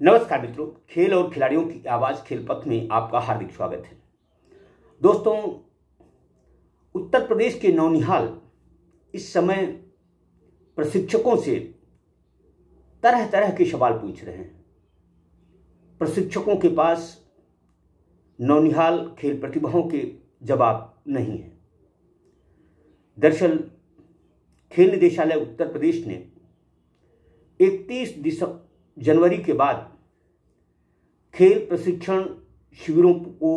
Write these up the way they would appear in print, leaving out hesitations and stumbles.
नमस्कार मित्रों, खेल और खिलाड़ियों की आवाज़ खेल पथ में आपका हार्दिक स्वागत है। दोस्तों, उत्तर प्रदेश के नौनिहाल इस समय प्रशिक्षकों से तरह तरह के सवाल पूछ रहे हैं। प्रशिक्षकों के पास नौनिहाल खेल प्रतिभाओं के जवाब नहीं है। दरअसल खेल निदेशालय उत्तर प्रदेश ने 31 जनवरी के बाद खेल प्रशिक्षण शिविरों को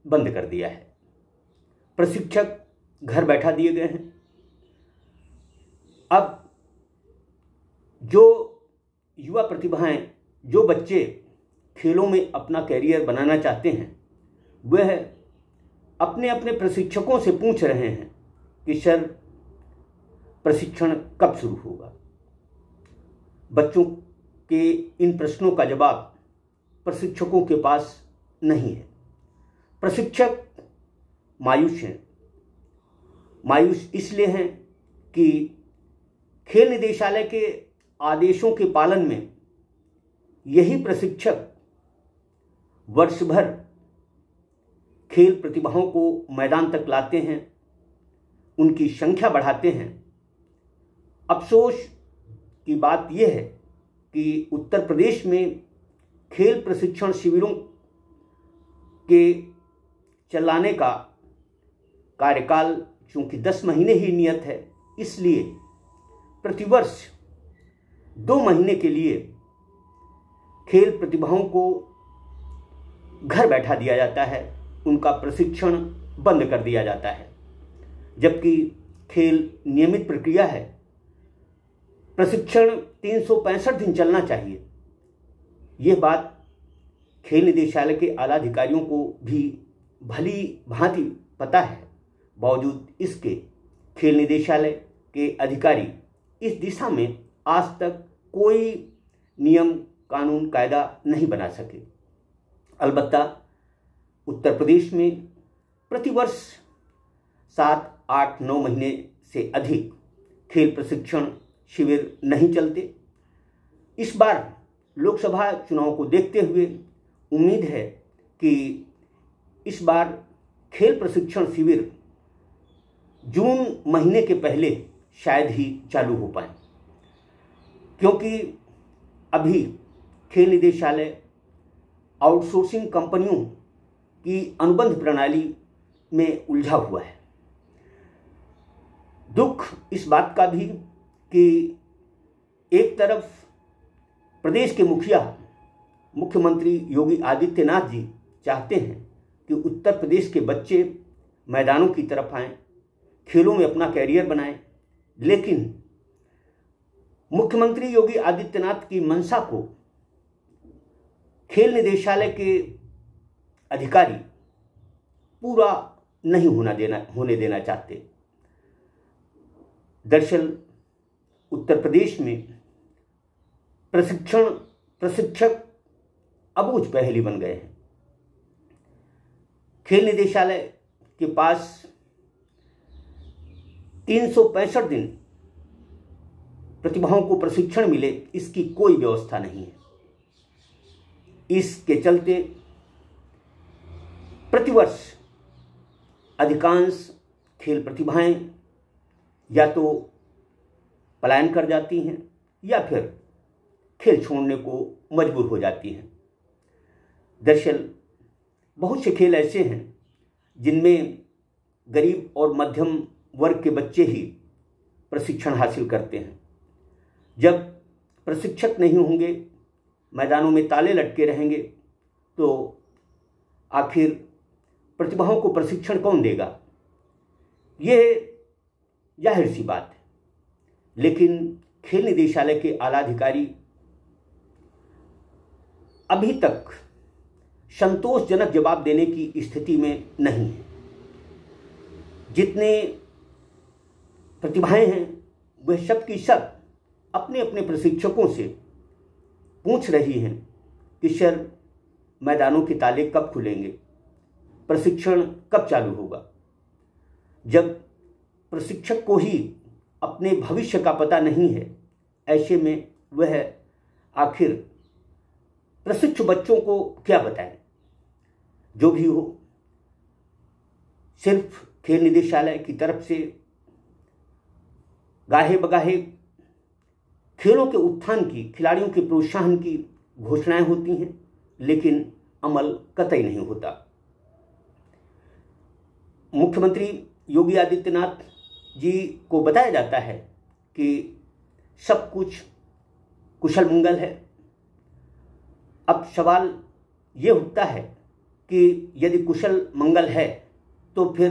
बंद कर दिया है। प्रशिक्षक घर बैठा दिए गए हैं। अब जो युवा प्रतिभाएं, जो बच्चे खेलों में अपना कैरियर बनाना चाहते हैं, वह अपने अपने प्रशिक्षकों से पूछ रहे हैं कि सर, प्रशिक्षण कब शुरू होगा। बच्चों के इन प्रश्नों का जवाब प्रशिक्षकों के पास नहीं है। प्रशिक्षक मायूस हैं। मायूस इसलिए हैं कि खेल निदेशालय के आदेशों के पालन में यही प्रशिक्षक वर्ष भर खेल प्रतिभाओं को मैदान तक लाते हैं, उनकी संख्या बढ़ाते हैं। अफसोस की बात यह है कि उत्तर प्रदेश में खेल प्रशिक्षण शिविरों के चलाने का कार्यकाल चूंकि 10 महीने ही नियत है, इसलिए प्रतिवर्ष 2 महीने के लिए खेल प्रतिभाओं को घर बैठा दिया जाता है, उनका प्रशिक्षण बंद कर दिया जाता है। जबकि खेल नियमित प्रक्रिया है, प्रशिक्षण 365 दिन चलना चाहिए। यह बात खेल निदेशालय के आला अधिकारियों को भी भली भांति पता है। बावजूद इसके खेल निदेशालय के अधिकारी इस दिशा में आज तक कोई नियम, कानून, कायदा नहीं बना सके। अलबत्ता उत्तर प्रदेश में प्रतिवर्ष 7, 8, 9 महीने से अधिक खेल प्रशिक्षण शिविर नहीं चलते। इस बार लोकसभा चुनाव को देखते हुए उम्मीद है कि इस बार खेल प्रशिक्षण शिविर जून महीने के पहले शायद ही चालू हो पाए, क्योंकि अभी खेल निदेशालय आउटसोर्सिंग कंपनियों की अनुबंध प्रणाली में उलझा हुआ है। दुख इस बात का भी कि एक तरफ प्रदेश के मुख्यमंत्री योगी आदित्यनाथ जी चाहते हैं कि उत्तर प्रदेश के बच्चे मैदानों की तरफ आएं, खेलों में अपना कैरियर बनाएं, लेकिन मुख्यमंत्री योगी आदित्यनाथ की मंशा को खेल निदेशालय के अधिकारी पूरा नहीं होने देना चाहते। दरअसल उत्तर प्रदेश में प्रशिक्षक अबूझ पहेली बन गए हैं। खेल निदेशालय के पास 365 दिन प्रतिभाओं को प्रशिक्षण मिले, इसकी कोई व्यवस्था नहीं है। इसके चलते प्रतिवर्ष अधिकांश खेल प्रतिभाएं या तो पलायन कर जाती हैं या फिर खेल छोड़ने को मजबूर हो जाती हैं। दरअसल बहुत से खेल ऐसे हैं जिनमें गरीब और मध्यम वर्ग के बच्चे ही प्रशिक्षण हासिल करते हैं। जब प्रशिक्षक नहीं होंगे, मैदानों में ताले लटके रहेंगे, तो आखिर प्रतिभाओं को प्रशिक्षण कौन देगा? यह जाहिर सी बात है। लेकिन खेल निदेशालय के आला अधिकारी अभी तक संतोषजनक जवाब देने की स्थिति में नहीं है। जितने प्रतिभाएं हैं वह सब की सब अपने अपने प्रशिक्षकों से पूछ रही हैं कि सर, मैदानों के ताले कब खुलेंगे, प्रशिक्षण कब चालू होगा। जब प्रशिक्षक को ही अपने भविष्य का पता नहीं है, ऐसे में वह आखिर प्रशिक्षु बच्चों को क्या बताएं। जो भी हो, सिर्फ खेल निदेशालय की तरफ से गाहे बगाहे खेलों के उत्थान की, खिलाड़ियों के प्रोत्साहन की घोषणाएं होती हैं, लेकिन अमल कतई नहीं होता। मुख्यमंत्री योगी आदित्यनाथ जी को बताया जाता है कि सब कुछ कुशल मंगल है। अब सवाल ये उठता है कि यदि कुशल मंगल है तो फिर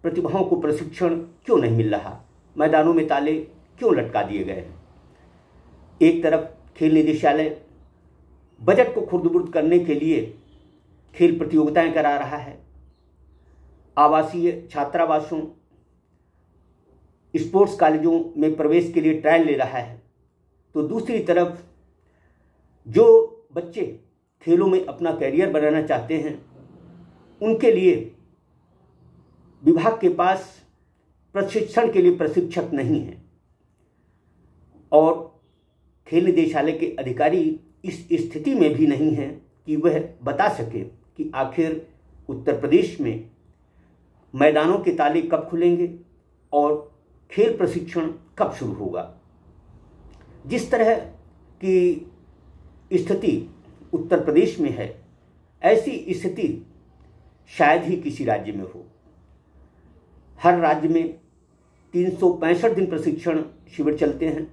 प्रतिभाओं को प्रशिक्षण क्यों नहीं मिल रहा, मैदानों में ताले क्यों लटका दिए गए हैं। एक तरफ खेल निदेशालय बजट को खुर्द-बुर्द करने के लिए खेल प्रतियोगिताएं करा रहा है, आवासीय छात्रावासों, स्पोर्ट्स कॉलेजों में प्रवेश के लिए ट्रायल ले रहा है, तो दूसरी तरफ जो बच्चे खेलों में अपना कैरियर बनाना चाहते हैं उनके लिए विभाग के पास प्रशिक्षण के लिए प्रशिक्षक नहीं है और खेल निदेशालय के अधिकारी इस स्थिति में भी नहीं है कि वह बता सके कि आखिर उत्तर प्रदेश में मैदानों के ताले कब खुलेंगे और खेल प्रशिक्षण कब शुरू होगा। जिस तरह की स्थिति उत्तर प्रदेश में है, ऐसी स्थिति शायद ही किसी राज्य में हो। हर राज्य में 365 दिन प्रशिक्षण शिविर चलते हैं,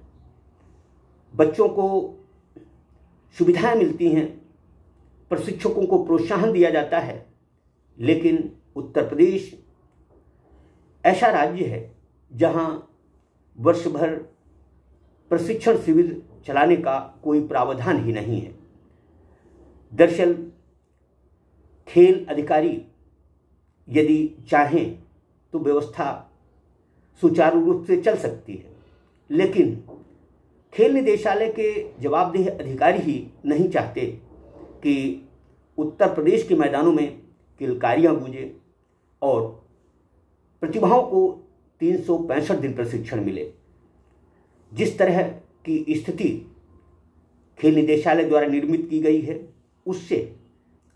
बच्चों को सुविधाएं मिलती हैं, प्रशिक्षकों को प्रोत्साहन दिया जाता है, लेकिन उत्तर प्रदेश ऐसा राज्य है जहां वर्ष भर प्रशिक्षण शिविर चलाने का कोई प्रावधान ही नहीं है। दरअसल खेल अधिकारी यदि चाहें तो व्यवस्था सुचारू रूप से चल सकती है, लेकिन खेल निदेशालय के जवाबदेह अधिकारी ही नहीं चाहते कि उत्तर प्रदेश के मैदानों में किलकारियां गूंजे और प्रतिभाओं को 365 दिन प्रशिक्षण मिले। जिस तरह की स्थिति खेल निदेशालय द्वारा निर्मित की गई है, उससे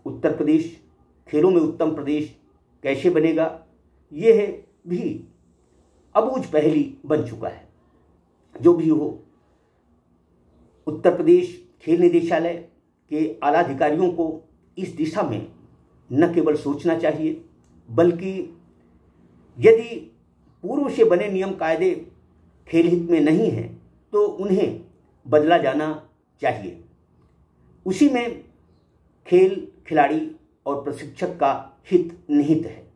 उत्तर प्रदेश खेलों में उत्तम प्रदेश कैसे बनेगा, यह भी अबूझ पहेली बन चुका है। जो भी हो, उत्तर प्रदेश खेल निदेशालय के आला अधिकारियों को इस दिशा में न केवल सोचना चाहिए, बल्कि यदि पूर्व से बने नियम कायदे खेल हित में नहीं हैं तो उन्हें बदला जाना चाहिए। उसी में खेल, खिलाड़ी और प्रशिक्षक का हित निहित है।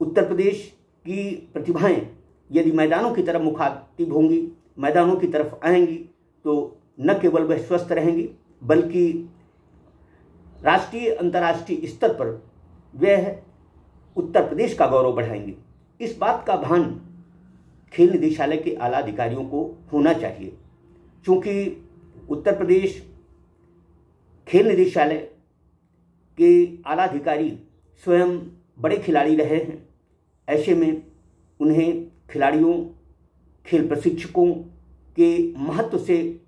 उत्तर प्रदेश की प्रतिभाएं यदि मैदानों की तरफ मुखातिब होंगी, मैदानों की तरफ आएंगी, तो न केवल वह स्वस्थ रहेंगी बल्कि राष्ट्रीय अंतर्राष्ट्रीय स्तर पर वह उत्तर प्रदेश का गौरव बढ़ाएंगी। इस बात का भान खेल निदेशालय के आला अधिकारियों को होना चाहिए। चूँकि उत्तर प्रदेश खेल निदेशालय के आला अधिकारी स्वयं बड़े खिलाड़ी रहे हैं, ऐसे में उन्हें खिलाड़ियों, खेल प्रशिक्षकों के महत्व से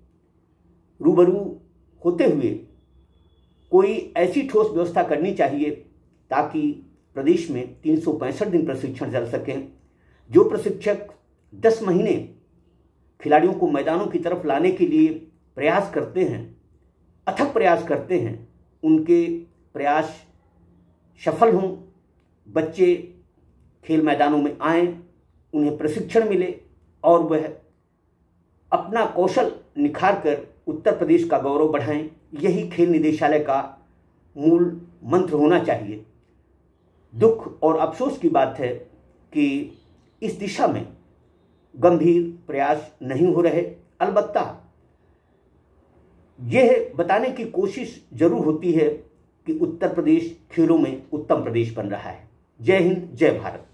रूबरू होते हुए कोई ऐसी ठोस व्यवस्था करनी चाहिए ताकि प्रदेश में 365 दिन प्रशिक्षण चल सकें। जो प्रशिक्षक 10 महीने खिलाड़ियों को मैदानों की तरफ लाने के लिए प्रयास करते हैं, अथक प्रयास करते हैं, उनके प्रयास सफल हों, बच्चे खेल मैदानों में आएं, उन्हें प्रशिक्षण मिले और वह अपना कौशल निखार कर उत्तर प्रदेश का गौरव बढ़ाएं। यही खेल निदेशालय का मूल मंत्र होना चाहिए। दुख और अफसोस की बात है कि इस दिशा में गंभीर प्रयास नहीं हो रहे। अलबत्ता यह बताने की कोशिश जरूर होती है कि उत्तर प्रदेश खेलों में उत्तम प्रदेश बन रहा है। जय हिंद, जय भारत।